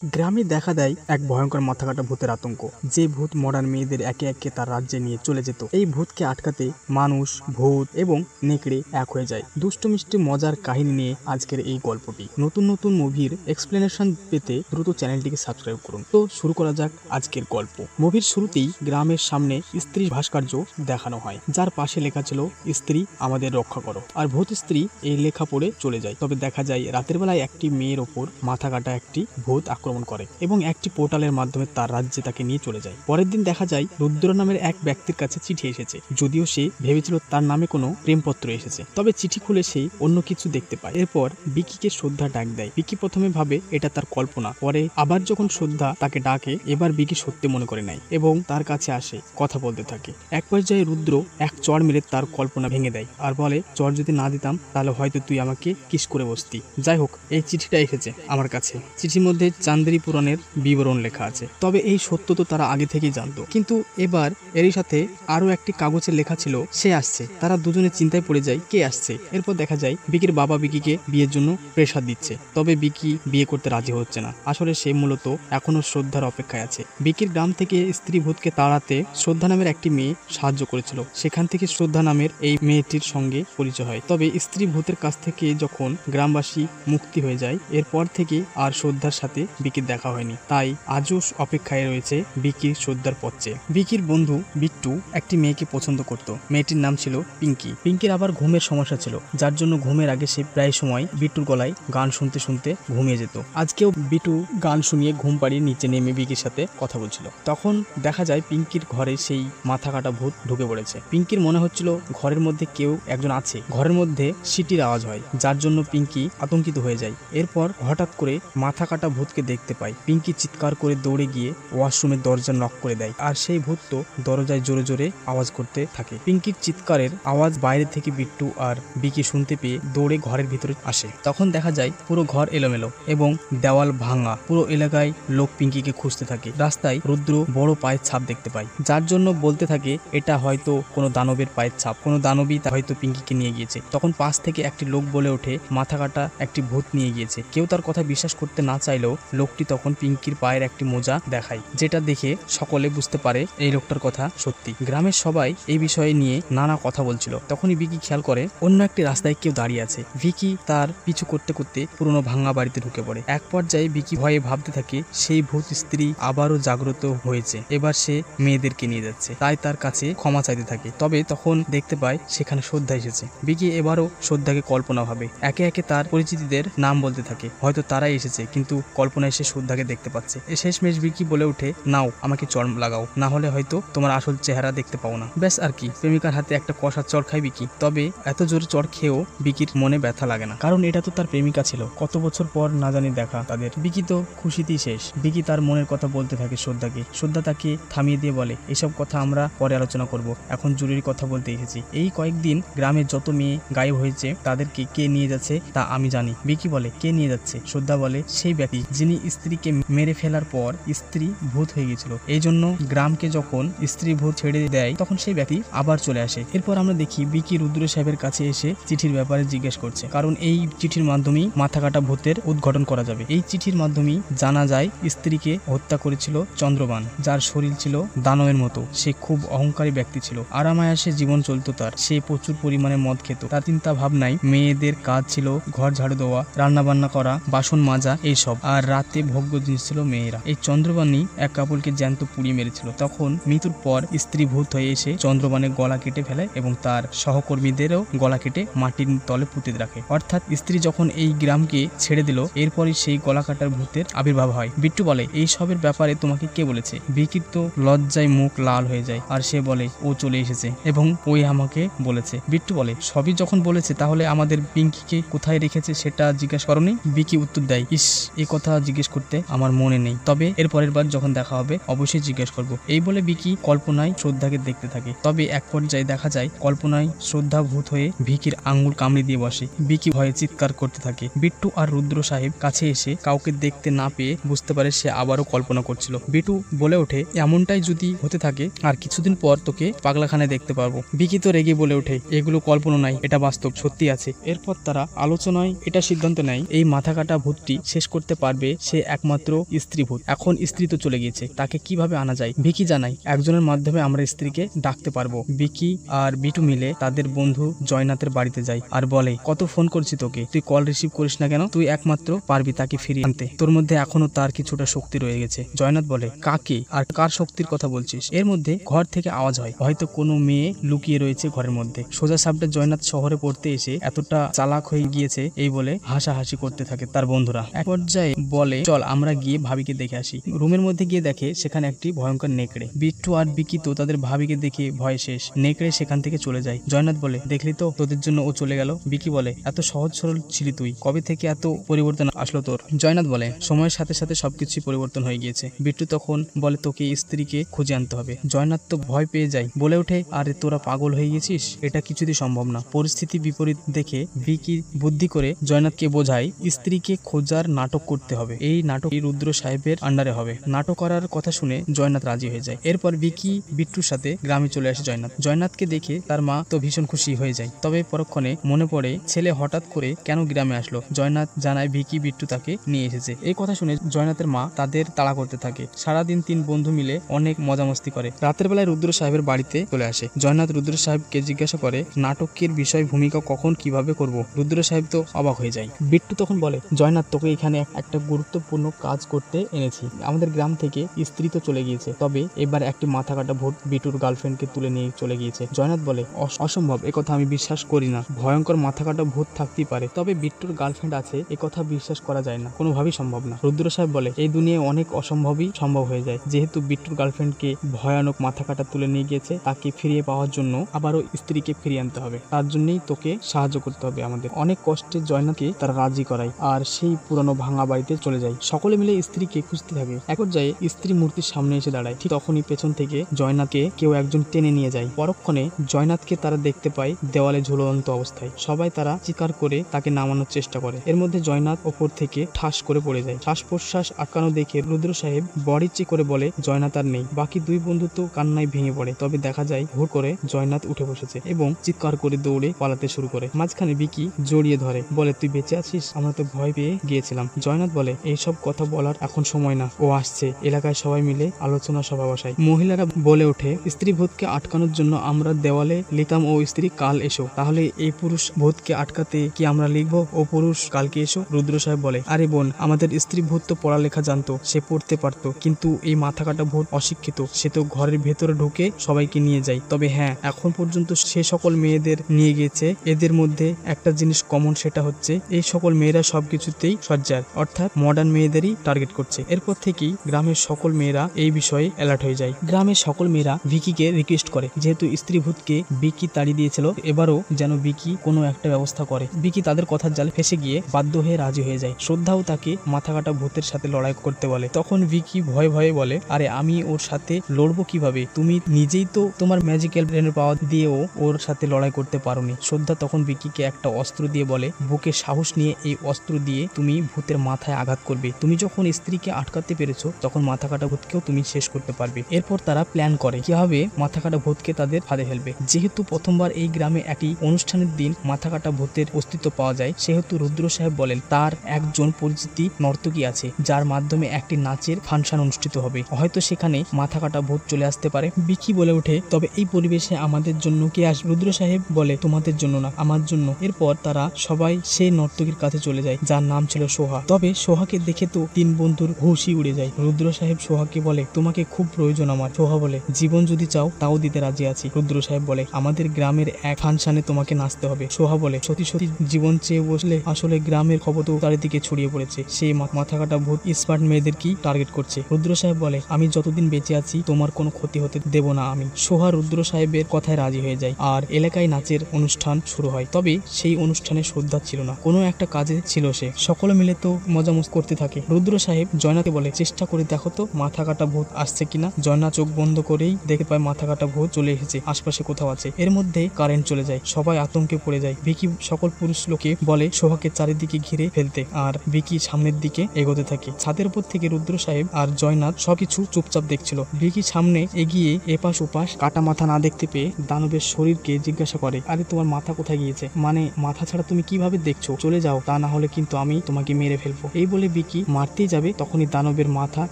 গ্রামে দেখা দেয় এক ভয়ঙ্কর মাথাকাটা ভূতের আতঙ্ক। যে ভূত মডার্ন মেয়েদের একে একে তার রাজ্যে নিয়ে চলে যেত। এই ভূতকে আটকাতে মানুষ, ভূত এবং নেকড়ে এক হয়ে যায়। দুষ্টু মিষ্টি মজার কাহিনী নিয়ে আজকের এই গল্পটি। নতুন নতুন মুভির এক্সপ্লেনেশন পেতে দ্রুত চ্যানেলটিকে সাবস্ক্রাইব করুন। তো শুরু করা যাক আজকের গল্প। মুভির শুরুতেই গ্রামের সামনে স্ত্রীর ভাস্কর্য দেখানো হয়, যার পাশে লেখা ছিল স্ত্রী আমাদের রক্ষা করো। আর ভূত স্ত্রী এই লেখা পড়ে চলে যায়। তবে দেখা যায় রাতের বেলায় একটি মেয়ের ওপর মাথা কাটা একটি ভূত আক্রমণ করে এবং একটি পোর্টালের মাধ্যমে তার রাজ্যে তাকে নিয়ে চলে যায়। পরের দিন দেখা যায় রুদ্র নামের এক ব্যক্তির কাছে চিঠি এসেছে। যদিও সে ভেবেছিল তার নামে কোনো প্রেমপত্র এসেছে, তবে চিঠি খুলে সে অন্য কিছু দেখতে পায়। এরপর বিকিকে শ্রদ্ধা ডাক দেয়। বিকি প্রথমে ভাবে এটা তার কল্পনা, পরে আবার যখন শ্রদ্ধা তাকে ডাকে, এবার বিকি সত্যি মনে করে নেয় এবং তার কাছে আসে, কথা বলতে থাকে। এক পর্যায়ে রুদ্র এক চড় মেরে তার কল্পনা ভেঙে দেয় আর বলে, চড় যদি না দিতাম তাহলে হয়তো তুই আমাকে কিস করে বসতি। যাই হোক, এই চিঠিটা এসেছে আমার কাছে। চিঠির মধ্যে চান্দ্রী পুরাণের বিবরণ লেখা আছে। তবে এই সত্য তো তারা আগে থেকেই জানতো, কিন্তু এবার এরই সাথে আরো একটি কাগজে লেখা ছিল সে আসছে। তারা দুজনে চিন্তায় পড়ে যায় কে আসছে। এরপর দেখা যায় বিকির বাবা বিকিকে বিয়ের জন্য প্রেসার দিচ্ছে, তবে বিকি বিয়ে করতে রাজি হচ্ছে না। আসলে সে মূলত এখনো শ্রদ্ধার অপেক্ষায় আছে। বিকির গ্রাম থেকে স্ত্রী ভূতকে তাড়াতে শ্রদ্ধা নামের একটি মেয়ে সাহায্য করেছিল। সেখান থেকে শ্রদ্ধা নামের এই মেয়েটির সঙ্গে পরিচয় হয়। তবে স্ত্রী ভূতের কাছ থেকে যখন গ্রামবাসী মুক্তি হয়ে যায়, এরপর থেকে আর শ্রদ্ধার সাথে বিকির দেখা হয়নি। তাই আজও অপেক্ষায় রয়েছে বিকির শ্রদ্ধার পথে। বিকির বন্ধু বিট্টু একটি মেয়েকে পছন্দ করত। মেয়েটির নাম ছিল পিঙ্কি। পিঙ্কির আবার ঘুমের সমস্যা ছিল, যার জন্য ঘুমের আগে সে প্রায় সময় বিট্টুর গলায় গান শুনতে শুনতে ঘুমিয়ে যেত। আজকেও বিট্টু গান শুনিয়ে ঘুম পাড়িয়ে নিচে নেমে বিকির সাথে কথা বলছিল। তখন দেখা যায় পিঙ্কির ঘরে সেই মাথা কাটা ভূত ঢুকে পড়েছে। পিঙ্কির মনে হচ্ছিল ঘরের মধ্যে কেউ একজন আছে। ঘরের মধ্যে সিটির আওয়াজ হয়, যার জন্য পিঙ্কি আতঙ্কিত হয়ে যায়। এরপর হঠাৎ করে মাথা কাটা ভূতকে দেখতে পায়। পিঙ্কি চিৎকার করে দৌড়ে গিয়ে ওয়াশরুমের দরজা নক করে দেয়, আর সেই ভূত তো দরজায় জোরে জোরে আওয়াজ করতে থাকে। পিঙ্কির চিৎকারের আওয়াজ বাইরে থেকে বিট্টু আর বিকি শুনতে পেয়ে দৌড়ে ঘরের ভিতরে আসে। তখন দেখা যায় পুরো ঘর এলোমেলো এবং দেওয়াল ভাঙা। পুরো এলাকায় লোক পিঙ্কিকে খুঁজতে থাকে। রাস্তায় রুদ্র বড় পায়ের ছাপ দেখতে পায়, যার জন্য বলতে থাকে এটা হয়তো কোনো দানবের পায়ের ছাপ, কোনো দানবই হয়তো পিঙ্কিকে নিয়ে গিয়েছে। তখন পাশ থেকে একটি লোক বলে ওঠে মাথা কাটা একটি ভূত নিয়ে গিয়েছে। কেউ তার কথা বিশ্বাস করতে না চাইলেও লোকটি তখন পিঙ্কির পায়ের একটি মোজা দেখায়, যেটা দেখে সকলে বুঝতে পারে এই লোকটার কথা সত্যি। গ্রামের সবাই এই বিষয়ে নিয়ে নানা কথা বলছিল। তখনই বিকি খেয়াল করে অন্য একটি রাস্তায় কেউ দাঁড়িয়ে আছে। বিকি তার পিছু করতে করতে পুরনো ভাঙা বাড়িতে ঢুকে পড়ে। এক পর্যায়ে বিকি ভয়ে ভাবতে থাকে সেই ভূত স্ত্রী আবারও জাগ্রত হয়েছে, এবার সে মেয়েদেরকে নিয়ে যাচ্ছে। তাই তার কাছে ক্ষমা চাইতে থাকে। তবে তখন দেখতে পায় সেখানে শ্রদ্ধা এসেছে। বিকি এবারও শ্রদ্ধাকে কল্পনা ভাবে। একে একে তার পরিচিতদের নাম বলতে থাকে, হয়তো তারাই এসেছে, কিন্তু কল্পনায় সে শ্রদ্ধাকে দেখতে পাচ্ছে। শেষমেশ বিকি বলে ওঠে, নাও আমাকে চড় লাগাও, না হলে হয়তো তোমার আসল চেহারা দেখতে পাও না। ব্যাস আর কি, প্রেমিকার হাতে একটা কষার চড় খায় বিকি। তবে এত জোরে চড় খেয়েও বিকির মনে ব্যথা লাগে না, কারণ এটা তো তার প্রেমিকা ছিল। কত বছর পর না জানি দেখা তাদের। বিকি তো খুশিতেই শেষ। বিকি তার মনের কথা বলতে থাকে শ্রদ্ধাকে। শ্রদ্ধা তাকে থামিয়ে দিয়ে বলে, এসব কথা আমরা পরে আলোচনা করব, এখন জরুরি কথা বলতে এসেছি। এই কয়েকদিন গ্রামের যত মেয়ে গায়েব হয়েছে তাদেরকে কে নিয়ে যাচ্ছে তা আমি জানি। বিকি বলে, কে নিয়ে যাচ্ছে? শ্রদ্ধা বলে, সেই ব্যক্তি যিনি স্ত্রীকে মেরে ফেলার পর স্ত্রী ভূত হয়ে গেছিল। এই জন্য গ্রামকে যখন স্ত্রী ভূত ছেড়ে দেয় তখন সেই ব্যক্তি আবার চলে আসে। এরপর আমরা দেখি বিকি রুদ্র সাহেবের কাছে এসে চিঠির ব্যাপারে জিজ্ঞেস করছে, কারণ এই চিঠির মাধ্যমেই মাথা কাটা ভূতের উদ্ঘাটন করা যাবে। এই চিঠির মাধ্যমেই জানা যায় স্ত্রীকে হত্যা করেছিল চন্দ্রবান, যার শরীর ছিল দানবের মতো। সে খুব অহংকারী ব্যক্তি ছিল, আরামায়াসে জীবন চলতো তার। সে প্রচুর পরিমাণে মদ খেত। তার চিন্তা ভাবনায় মেয়েদের কাজ ছিল ঘর ঝাড়ু দেওয়া, রান্না বান্না করা, বাসন মাজা, এইসব। আর রাতে ভোগ্য জিনিস ছিল মেয়েরা। এই চন্দ্রবাণী এক কাপড়কে জ্যান্ত পুড়িয়ে মেরেছিল। তখন মৃত্যুর পর স্ত্রী ভূত হয়ে এসে চন্দ্রবানের গলা কেটে ফেলে এবং তার সহকর্মীদেরও গলা কেটে মাটির তলে পুঁতে রাখে। অর্থাৎ স্ত্রী যখন এই গ্রামকে ছেড়ে দিল, এরপরই সেই গলা কাটার ভূতের আবির্ভাব হয়। বিট্টু বলে, এই সবের ব্যাপারে তোমাকে কে বলেছে? বিকির তো লজ্জায় মুখ লাল হয়ে যায়, আর সে বলে ও চলে এসেছে এবং ওই আমাকে বলেছে। বিট্টু বলে, সবই যখন বলেছে তাহলে আমাদের পিঙ্কিকে কোথায় রেখেছে সেটা জিজ্ঞেস করনি? বিকি উত্তর দেয়, ইস, এ কথা জিজ্ঞেস করতে আমার মনে নেই, তবে এর পরের বার যখন দেখা হবে অবশ্যই জিজ্ঞেস করব। এই বলে বিকি কল্পনায় শ্রদ্ধাকে দেখতে থাকে। তবে এক পর্যায়ে দেখা যায় কল্পনায় শ্রদ্ধা ভূত হয়ে বিকির আঙ্গুল কামড়ে দিয়ে বসে। বিকি ভয়ে চিৎকার করতে থাকে। বিট্টু আর রুদ্র সাহেব কাছে এসে কাউকে দেখতে না পেয়ে বুঝতে পারে সে আবারও কল্পনা করছিল। বিট্টু বলে ওঠে, এমনটাই যদি হতে থাকে আর কিছুদিন পর তোকে পাগলাখানায় দেখতে পারবো। বিকি তো রেগে বলে ওঠে, এগুলো কল্পনা নাই, এটা বাস্তব, সত্যি আছে। এরপর তারা আলোচনায় এটা সিদ্ধান্ত নেয় এই মাথা কাটা ভূতটি শেষ করতে পারবে সে একমাত্র স্ত্রী ভূত। এখন স্ত্রী তো চলে গিয়েছে, তাকে কিভাবে আনা যায়? ভিকি জানাই একজনের মাধ্যমে আমরা স্ত্রীকে ডাকতে পারবো। ভিকি আর বিটু মিলে তাদের বন্ধু জয়নাথের বাড়িতে যায় আর বলে, কত ফোন করছি তোকে, তুই কল রিসিভ করিস না কেন? তুই একমাত্র পারবি তাকে ফিরিয়ে আনতে, তোর মধ্যে এখনো তার কিছুটা শক্তি রয়ে গেছে। জয়নাথ বলে, কাকে আর কার শক্তির কথা বলছিস? এর মধ্যে ঘর থেকে আওয়াজ হয়, হয়তো কোনো মেয়ে লুকিয়ে রয়েছে ঘরের মধ্যে। সোজা সাপটা জয়নাথ শহরে পড়তে এসে এতটা চালাক হয়ে গিয়েছে এই বলে হাসাহাসি করতে থাকে তার বন্ধুরা। এক পর্যায়ে বলে, চল আমরা গিয়ে ভাবিকে দেখে আসি। রুমের মধ্যে গিয়ে দেখে সেখানে একটি ভয়ঙ্কর নেকড়ে। বিট্টু আর বিকি তো তাদের ভাবিকে দেখে ভয় শেষ। নেকড়ে সেখান থেকে চলে যায়। জয়নাথ বলে, দেখলি তো তোদের জন্য ও চলে গেল। বিকি বলে, এত সহজ সরল ছিলি তুই, কবে থেকে এত পরিবর্তন আসলো তোর? জয়নাথ বলে, সময়ের সাথে সাথে সবকিছুই পরিবর্তন হয়ে গিয়েছে। বিট্টু তখন বলে, তোকে স্ত্রীকে খুঁজে আনতে হবে। জয়নাথ তো ভয় পেয়ে যায়, বলে ওঠে, আরে তোরা পাগল হয়ে গেছিস, এটা কিছুতেই সম্ভব না। পরিস্থিতি বিপরীত দেখে বিকি বুদ্ধি করে জয়নাথকে বোঝায় স্ত্রীকে খোঁজার নাটক করতে হবে। এই নাটক রুদ্র সাহেবের আন্ডারে হবে। নাটক করার কথা শুনে জয়নাথ রাজি হয়ে যায়। এরপর বিকি বিট্টুর সাথে গ্রামে চলে আসে জয়নাথ। জয়নাথকে দেখে তার মা তো ভীষণ খুশি হয়ে যায়। তবে পরক্ষণে মনে পড়ে ছেলে হঠাৎ করে কেন গ্রামে আসলো। জয়নাথ জানায় ভিকি বিট্টু তাকে নিয়ে এসেছে। এই কথা শুনে জয়নাথের মা তাদের তাড়া করতে থাকে। সারাদিন তিন বন্ধু মিলে অনেক মজামস্তি করে। রাতের বেলায় রুদ্র সাহেবের বাড়িতে চলে আসে। জয়নাথ রুদ্র সাহেবকে জিজ্ঞাসা করে, নাটকের বিষয় ভূমিকা কখন কিভাবে করব? রুদ্র সাহেব তো অবাক হয়ে যায়। বিট্টু তখন বলে, জয়নাথ তোকে এখানে একটা গুরুত্বপূর্ণ কাজ করতে এনেছি। আমাদের গ্রাম থেকে স্ত্রী তো চলে গিয়েছে, তবে এবার একটি মাথা কাটা ভূত বিট্টুর গার্লফ্রেন্ডকে তুলে নিয়ে চলে গিয়েছে। জয়নাথ বলে, অসম্ভব, একথা আমি বিশ্বাস করি না। ভয়ঙ্কর মাথা কাটা ভূত থাকতেই পারে, তবে বিট্টুর গার্লফ্রেন্ড আছে একথা বিশ্বাস করা যায় না, কোনোভাবেই সম্ভব না। রুদ্র সাহেব বলে, এই দুনিয়ায় অনেক অসম্ভবই সম্ভব হয়ে যায়। যেহেতু বিট্টুর গার্লফ্রেন্ডকে ভয়ানক মাথা কাটা তুলে নিয়ে গিয়েছে, তাকে ফিরিয়ে পাওয়ার জন্য আবারও স্ত্রীকে ফিরিয়ে আনতে হবে। তার জন্যই তোকে সাহায্য করতে হবে আমাদের। অনেক কষ্টে জয়নাথকে তারা রাজি করায় আর সেই পুরানো ভাঙা বাড়িতে চলে যায়। সকলে মিলে স্ত্রীকে খুঁজতে থাকে। এক পর্যায়ে স্ত্রী মূর্তির সামনে এসে দাঁড়ায়। ঠিক তখনই পেছন থেকে জয়নাথকে কেউ একজন টেনে নিয়ে যায়। পরক্ষণে জয়নাথকে তারা দেখতে পায় দেওয়ালে ঝুলন্ত অবস্থায়। সবাই তারা চিৎকার করে তাকে নামানোর চেষ্টা করে। এর মধ্যে জয়নাথ ওপর থেকে ঠাস করে পড়ে যায়। শ্বাস প্রশ্বাস আটকানো দেখে রুদ্র সাহেব বড়িচ্ছি করে বলে, জয়নাথ আর নেই। বাকি দুই বন্ধু তো কান্নায় ভেঙে পড়ে। তবে দেখা যায় হুট করে জয়নাথ উঠে বসেছে এবং চিৎকার করে দৌড়ে পালাতে শুরু করে। মাঝখানে বিকি জড়িয়ে ধরে, বলে, তুই বেঁচে আছিস? আমরা তো ভয় পেয়ে গিয়েছিলাম। জয়নাথ বলে, এইসব কথা বলার এখন সময় না, ও আসছে। এলাকায় সবাই মিলে আলোচনা সভা বসায়। মহিলারা বলে ওঠে, স্ত্রী ভূতকে আটকানোর জন্য আমরা দেওয়ালে লিখতাম ও স্ত্রী কাল এসো। তাহলে এই পুরুষ ভূতকে আটকাতে কি আমরা লিখবো ও পুরুষ কালকে এসো? রুদ্র সাহেব বলে, আরে বোন, আমাদের স্ত্রী ভূত তো পড়ালেখা জানতো, সে পড়তে পারতো, কিন্তু এই মাথা কাটা ভূত অশিক্ষিত, সে তো ঘরের ভেতরে ঢুকে সবাইকে নিয়ে যায়। তবে হ্যাঁ, এখন পর্যন্ত সে সকল মেয়েদের নিয়ে গেছে। এদের মধ্যে একটা জিনিস কমন, সেটা হচ্ছে এই সকল মেয়েরা সবকিছুতেই সজ্জার, অর্থাৎ মডার্ন মেয়েদেরই টার্গেট করছে। এরপর থেকেই গ্রামের সকল মেয়েরা এই বিষয়ে অ্যালার্ট হয়ে যায়। গ্রামের সকল মেয়েরা ভিকিকে রিকোয়েস্ট করে, যেহেতু স্ত্রী ভূতকে বিকি তাড়িয়ে দিয়েছিল, এবারও যেন বিকি কোনো একটা ব্যবস্থা করে। বিকি তাদের কথার জালে ফেসে গিয়ে বাধ্য হয়ে রাজি হয়ে যায়। শ্রদ্ধাও তাকে মাথা কাটা ভূতের সাথে লড়াই করতে বলে। তখন ভিকি ভয়ে ভয়ে বলে, আরে আমি ওর সাথে লড়বো কিভাবে? তুমি নিজেই তো তোমার ম্যাজিক্যাল ব্রেনের পাওয়ার দিয়েও ওর সাথে লড়াই করতে পারোনি। শ্রদ্ধা তখন ভিকিকে একটা অস্ত্র দিয়ে বলে, বুকে সাহস নিয়ে এই অস্ত্র দিয়ে তুমি ভূতের মাথায় আঘাত করবে। তুমি যখন স্ত্রীকে আটকাতে পেরেছো, তখন মাথা কাটা ভূতকেও তুমি শেষ করতে পারবে। এরপর তারা প্ল্যান করে কিভাবে মাথা কাটা ভূতকে তাদের ফাঁদে ফেলবে। যেহেতু প্রথমবার এই গ্রামে একটি অনুষ্ঠানের দিন মাথা কাটা ভূতের অস্তিত্ব পাওয়া যায়, সেহেতু রুদ্র সাহেব বলেন তার একজন পরিচিতি নর্তকী আছে, যার মাধ্যমে একটি নাচের ফাংশন অনুষ্ঠিত হবে। হয়তো সেখানে মাথা কাটা ভূত চলে আসতে পারে। বিকি বলে ওঠে, তবে এই পরিবেশে আমাদের জন্য কে আসবে? রুদ্র সাহেব বলে, তোমাদের জন্য না, আমার জন্য। এরপর তারা সবাই সেই নর্তকীর কাছে চলে যায়, যার নাম ছিল সোহা। তবে সোহাকে দেখে তো তিন বন্ধুর হুশই উড়ে যায়। রুদ্র সাহেব সোহাকে বলে, তোমাকে খুব প্রয়োজন আমার। সোহা বলে, জীবন যদি চাও তাও দিতে রাজি আছি। রুদ্র সাহেব বলে, আমাদের গ্রামের এক ফাংশনে তোমাকে নাচতে হবে। সোহা বলে, সত্যি সত্যি জীবন চেয়ে বসলে আসলে গ্রামের খবর তো চারিদিকে ছড়িয়ে পড়েছে, সেই মাথা কাটা ভূত স্মার্ট মেয়েদের কি টার্গেট করছে। রুদ্র সাহেব বলে, আমি যতদিন বেঁচে আছি তোমার কোনো ক্ষতি হতে দেব না আমি। সোহা রুদ্র সাহেবের কথায় রাজি হয়ে যায় আর এলাকায় নাচের অনুষ্ঠান শুরু হয়। তবে সেই অনুষ্ঠানে শ্রদ্ধা ছিল না, কোনো একটা কাজে ছিল সে। সকলে মিলে তো মজামস্তি করতে থাকে। রুদ্র সাহেব জয়নাথকে বলে, চেষ্টা করে দেখো তো মাথা কাটা ভূত আসছে কিনা। জয়নাথ চোখ বন্ধ করেই দেখতে পায় মাথা কাটা ভূত চলে এসেছে, আশপাশে কোথাও আছে। এর মধ্যে কারেন্ট চলে যায়, সবাই আতঙ্কে পড়ে যায়। ভিকি সকল পুরুষ লোকে বলে সোহাকে চারিদিকে ঘিরে ফেলতে, আর ভিকি সামনের দিকে এগোতে থাকে। ছাদের উপর থেকে রুদ্র সাহেব আর জয়নাথ সবকিছু চুপচাপ দেখছিল। ভিকি সামনে এগিয়ে এপাশ ওপাশ কাটা মাথা না দেখতে পেয়ে দানবের শরীরকে জিজ্ঞাসা করে, আরে তোমার মাথা কোথায় গিয়েছে? মানে মাথা ছাড়া তুমি কিভাবে দেখছো? চলে যাও, তা না হলে কিন্তু আমি তোমাকে মেরে ফেলবো। এই বলে বিকি মারতেই যাবে তখনই দানবের মাথা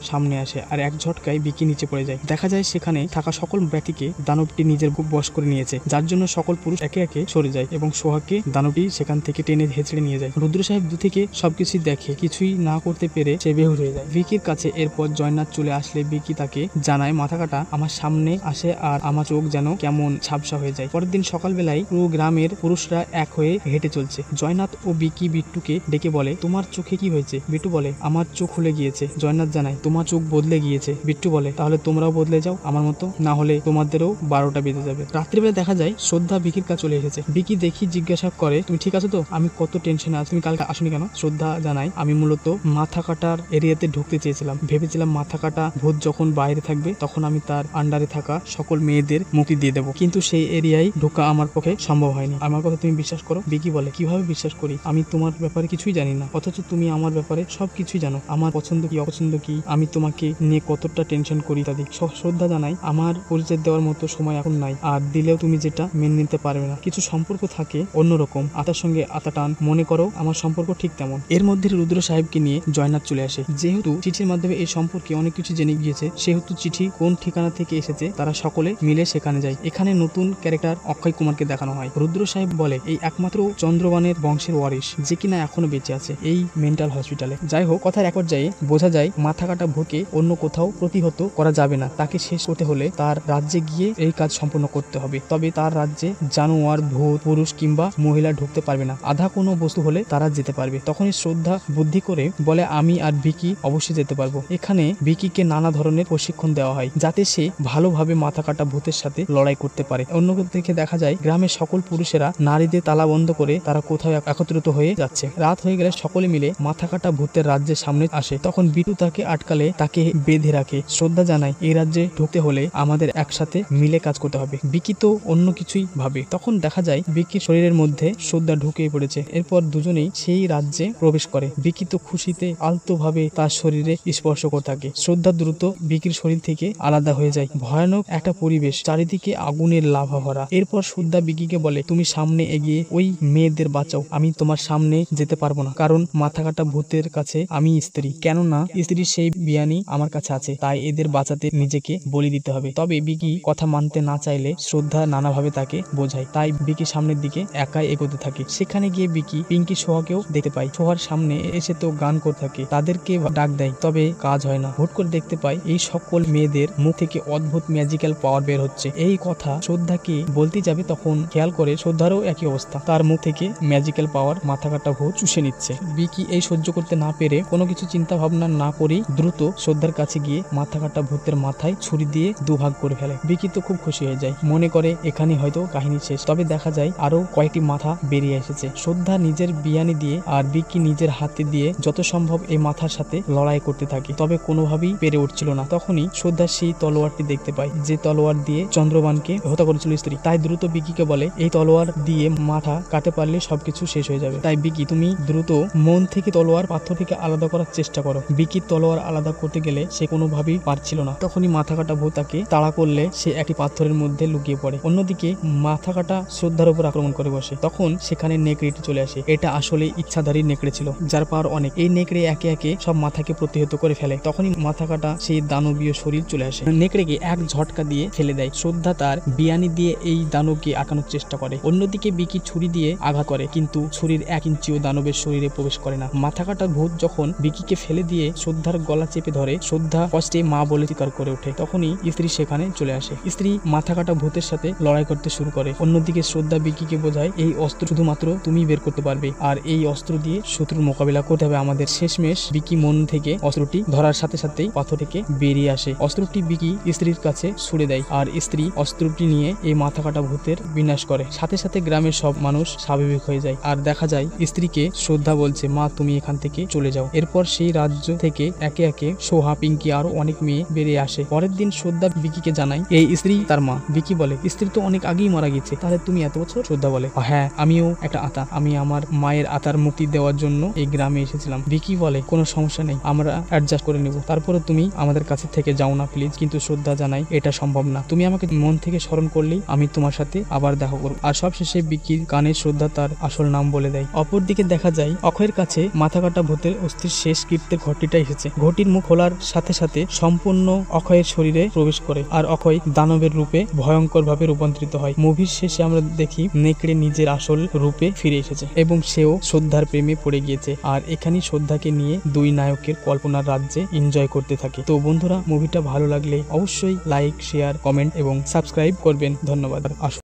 সামনে আসে আর এক ঝটকায় বিকি নিচে পড়ে যায়। দেখা যায় সেখানে থাকা সকল ব্যক্তিকে দানবটি নিজের বশ করে নিয়েছে, যার জন্য সকল পুরুষ একে একে সরে যায় এবং সোহাগকে দানবটি সেখান থেকে টেনে হেঁচড়ে নিয়ে যায়। রুদ্র সাহেব দূর থেকে সবকিছুই দেখে, কিছুই না করতে পেরে সে বেহুশ হয়ে যায়। বিকির কাছে এরপর জয়নাথ চলে আসলে বিকি তাকে জানায় মাথা কাটা আমার সামনে আসে আর আমার চোখ যেন কেমন ঝাপসা হয়ে যায়। পরের দিন সকালবেলায় পুরো গ্রামের পুরুষরা এক হয়ে হেঁটে চলছে। জয়নাথ ও বিকি বিট্টুকে ডেকে বলে তোমার চোখে কি হয়েছে? বিট্টু বলে আমার চোখ খুলে গিয়েছে। জয়নাথ জানায় তোমার চোখ বদলে গিয়েছে। বিট্টু বলে তাহলে তোমরাও বদলে যাও আমার মতো, না হলে তোমাদেরও 12টা বেজে যাবে। রাত্রিবেলা দেখা যায় শ্রদ্ধা বিকির কাছে চলে এসেছে। বিকি দেখি জিজ্ঞাসা করে তুমি ঠিক আছো তো? আমি কত টেনশনে আছি, তুমি কালকে আসনি কেন? শ্রদ্ধা জানায় আমি মূলত মাথা কাটার এরিয়াতে ঢুকতে চেয়েছিলাম, ভেবেছিলাম মাথা কাটা ভূত যখন বাইরে থাকবে তখন আমি তার আন্ডারে থাকা সকল মেয়েদের মুক্তি দিয়ে দেবো, কিন্তু সেই এরিয়ায় ঢোকা আমার পক্ষে সম্ভব হয়নি। আমার কথা তুমি বিশ্বাস করো? বিকি বলে কিভাবে বিশ্বাস করি, আমি তোমার ব্যাপারে কিছুই জানি না, অথচ তুমি আমার ব্যাপারে সবকিছুই জানো, আমার পছন্দ কি অপছন্দ কি, আমি তোমাকে নিয়ে কতটা টেনশন করি ইত্যাদি। শ্রদ্ধা জানাই আমার পরিচয় দেওয়ার মতো সময় এখন নাই, আর দিলেও তুমি যেটা মেনে নিতে পারবে না। কিছু সম্পর্ক থাকে অন্যরকম, আতার সঙ্গে আতা টান, মনে করো আমার সম্পর্ক ঠিক তেমন। এর মধ্যে রুদ্র সাহেবকে নিয়ে জয়নাথ চলে আসে। যেহেতু চিঠির মাধ্যমে এই সম্পর্কে অনেক কিছু জেনে গিয়েছে, সেহেতু চিঠি কোন ঠিকানা থেকে এসেছে তারা সকলে মিলে সেখানে যায়। এখানে নতুন ক্যারেক্টার অক্ষয় কুমারকে দেখানো হয়। রুদ্র সাহেব বলে এই একমাত্র চন্দ্রবানের বংশের ওয়ারিশ যে কিনা এখনো বেঁচে আছে এই মেন্টাল হসপিটালে। যাই হোক, কথার এক পর্যায়ে বোঝা যায় মাথা কাটা ভূতকে অন্য কোথাও প্রতিহত করা যাবে না, তাকে শেষ করতে হলে তার রাজ্যে গিয়ে এই কাজ সম্পন্ন করতে হবে। তবে তার রাজ্যে জানোয়ার, ভূত, পুরুষ কিংবা মহিলা ঢুকতে পারবে না, আধা কোনো বস্তু হলে তারা যেতে পারবে। তখনই শ্রদ্ধা বুদ্ধি করে বলে আমি আর বিকি অবশ্যই যেতে পারবো। এখানে বিকিকে নানা ধরনের প্রশিক্ষণ দেওয়া হয় যাতে সে ভালোভাবে মাথা কাটা ভূতের সাথে লড়াই করতে পারে। অন্যদিকে দেখা যায় গ্রামের সকল পুরুষেরা নারীদের তালা বন্ধ করে তারা কোথাও একত্রিত হয়ে যাচ্ছে। রাত হয়ে গেলে সকলে মিলে মাথা কাটা ভূতের রাজ্যের সামনে আসে। তখন বিটু তাকে আটকালে তাকে বেঁধে রাখে। শ্রদ্ধা জানায় এই রাজ্যে ঢুকতে হলে আমাদের একসাথে মিলে কাজ করতে হবে। বিকি তো অন্য কিছুই ভাবে। তখন দেখা যায় বিকির শরীরের মধ্যে শ্রদ্ধা ঢুকে পড়েছে। এরপর দুজনেই সেই রাজ্যে প্রবেশ করে। বিকি তো খুশিতে আলতো ভাবে তার শরীরে স্পর্শ করে থাকে। শ্রদ্ধা দ্রুত বিকির শরীর থেকে আলাদা হয়ে যায়। ভয়ানক একটা পরিবেশ, চারিদিকে আগুনের লাভা ভরা। এরপর শ্রদ্ধা বিকিকে বলে তুমি সামনে এগিয়ে ওই মেয়েদের বাঁচাও, আমি তোমার সামনে যেতে পারবো না, কারণ মাথা কাটা ভূতের কাছে আমি স্ত্রী, কেননা স্ত্রীর সেই বিয়ানি আমার কাছে আছে, তাই এদের বাঁচাতে নিজেকে বলি দিতে হবে। তবে বিকি কথা মানতে না চাইলে শ্রদ্ধা নানাভাবে তাকে বোঝায়। তাই বিকি সামনের দিকে একাই এগোতে থাকে। সেখানে গিয়ে বিকি পিঙ্কি সোহাকেও দেখতে পায়। সোহার সামনে এসে তো গান করতে থাকে, তাদেরকে ডাক দেয়, তবে কাজ হয় না। হুট করে দেখতে পায় এই সকল মেয়েদের মুখ থেকে অদ্ভুত ম্যাজিক্যাল পাওয়ার বের হচ্ছে। এই কথা শ্রদ্ধাকে বলতে যাবে তখন খেয়াল করে শ্রদ্ধারও একই অবস্থা, তার মুখ থেকে ম্যাজিক্যাল পাওয়ার মাথা কাটা ভূত চুষে নিচ্ছে। বিকি এই সহ্য করতে না পেরে কোনো কিছু চিন্তা ভাবনা না করেই দ্রুত শ্রদ্ধার কাছে গিয়ে মাথা কাটা ভূতের মাথায় ছুরি দিয়ে দুভাগ করে ফেলে। বিকি তো খুব খুশি হয়ে যায়, মনে করে এখানে হয়তো কাহিনী শেষ। তবে দেখা যায় আরো কয়েকটি মাথা বেরিয়ে এসেছে। শ্রদ্ধা নিজের বিয়ানি দিয়ে আর বিকি নিজের হাতে দিয়ে যত সম্ভব এই মাথার সাথে লড়াই করতে থাকে, তবে কোনোভাবেই পেরে উঠছিল না। তখনই শ্রদ্ধা সেই তলোয়ারটি দেখতে পায় যে তলোয়ার দিয়ে চন্দ্রবানকে হত্যা করেছিল স্ত্রী। তাই দ্রুত বিকিকে বলে এই তলোয়ার দিয়ে মাথা কাটতে পারলে সবকিছু শেষ হয়ে যাবে। তাই বিকি তুমি দ্রুত মন থেকে তলোয়ার পাথর থেকে আলাদা করার চেষ্টা করো। বিকির তলোয়ার আলাদা করতে গেলে সে কোনোভাবেই পারছিল না। তখনই মাথা কাটা ভূত তাকে তাড়া করলে সে একটি পাথরের মধ্যে লুকিয়ে পড়ে। অন্যদিকে মাথা কাটা শ্রদ্ধার উপর আক্রমণ করে বসে। তখন সেখানে নেকড়েটি চলে আসে। এটা আসলে ইচ্ছাধারী নেকড়ে ছিল, যার পাওয়ার অনেক। এই নেকড়ে একে একে সব মাথাকে প্রতিহত করে ফেলে। তখনই মাথা কাটা সেই দানবীয় শরীর চলে আসে, নেকড়েকে এক ঝটকা দিয়ে ফেলে দেয়। শ্রদ্ধা তার বিয়ানি দিয়ে এই দানবকে আটকানোর চেষ্টা করে। অন্যদিকে বিকি ছুরি দিয়ে আঘাত করে, কিন্তু ছুরির 1 ইঞ্চিও দানবের শরীরে প্রবেশ করে না। মাথা কাটা ভূত যখন বিকিকে ফেলে দিয়ে শ্রদ্ধার গলা চেপে ধরে, শ্রদ্ধা কষ্টে মা বলে চিৎকার করে ওঠে। তখনই স্ত্রী সেখানে চলে আসে। স্ত্রী মাথা কাটা ভূতের সাথে লড়াই করতে শুরু করে। অন্যদিকে শ্রদ্ধা বিকিকে বোঝায় এই অস্ত্র শুধুমাত্র তুমি বের করতে পারবে, আর এই অস্ত্র দিয়ে শত্রুর মোকাবিলা করতে হবে আমাদের। শেষমেশ বিকি মন থেকে অস্ত্রটি ধরার সাথে সাথেই পাথর থেকে বেরিয়ে আসে। অস্ত্রটি বিকি স্ত্রীর কাছে ছুড়ে দেয়, আর স্ত্রী অস্ত্রটি নিয়ে এই মাথা কাটা ভূতের বিনাশ করে। সাথে সাথে গ্রামের সব মানুষ স্বাভাবিক হয়ে যায়। আর দেখা যায় স্ত্রীকে শ্রদ্ধা বলছে মা তুমি এখান থেকে চলে যাও। এরপর সেই রাজ্য থেকে একে একে সোহা, পিঙ্কি আরো অনেক মেয়ে বেরিয়ে আসে। পরের দিন শ্রদ্ধা বিকিকে জানায় এই স্ত্রী তার মা। বিকি বলে স্ত্রী তো অনেক আগেই মারা গেছে, তাহলে তুমি এত বছর? শ্রদ্ধা বলে হ্যাঁ, আমিও একটা আত্মা, আমি আমার মায়ের আত্মার মুক্তি দেওয়ার জন্য এই গ্রামে এসেছিলাম। বিকি বলে কোনো সমস্যা নেই, আমরা অ্যাডজাস্ট করে নেব, তারপরে তুমি আমাদের কাছে থেকে যাও না প্লিজ। কিন্তু শ্রদ্ধা জানায় এটা সম্ভব না, তুমি আমাকে মন থেকে স্মরণ করলেই আমি তোমার সাথে আবার দেখা করব। আর সবশেষে বিকির কানে শ্রদ্ধা তার আসল নাম বলে দেয়। অপরদিকে দেখা যায় অক্ষয়ের কাছে মাথা কাটা ভূতের অক্ষয়ের অস্থির শেষ কৃত্যের ঘটিটা এসেছে। ঘটির মুখ খোলার সাথে সাথে সম্পূর্ণ অক্ষয়ের শরীরে প্রবেশ করে আর অক্ষয় দানবের রূপে ভয়ঙ্কর ভাবে রূপান্তরিত হয়। মুভির শেষে আমরা দেখি নেকড়ে নিজের আসল রূপে ফিরে এসেছে এবং সেও শ্রদ্ধার প্রেমে পড়ে গিয়েছে। আর এখানেই শ্রদ্ধাকে নিয়ে দুই নায়কের কল্পনার রাজ্যে এনজয় করতে থাকে। তো বন্ধুরা, মুভিটা ভালো লাগলে অবশ্যই লাইক, শেয়ার, কমেন্ট এবং সাবস্ক্রাইব করবেন। ধন্যবাদ।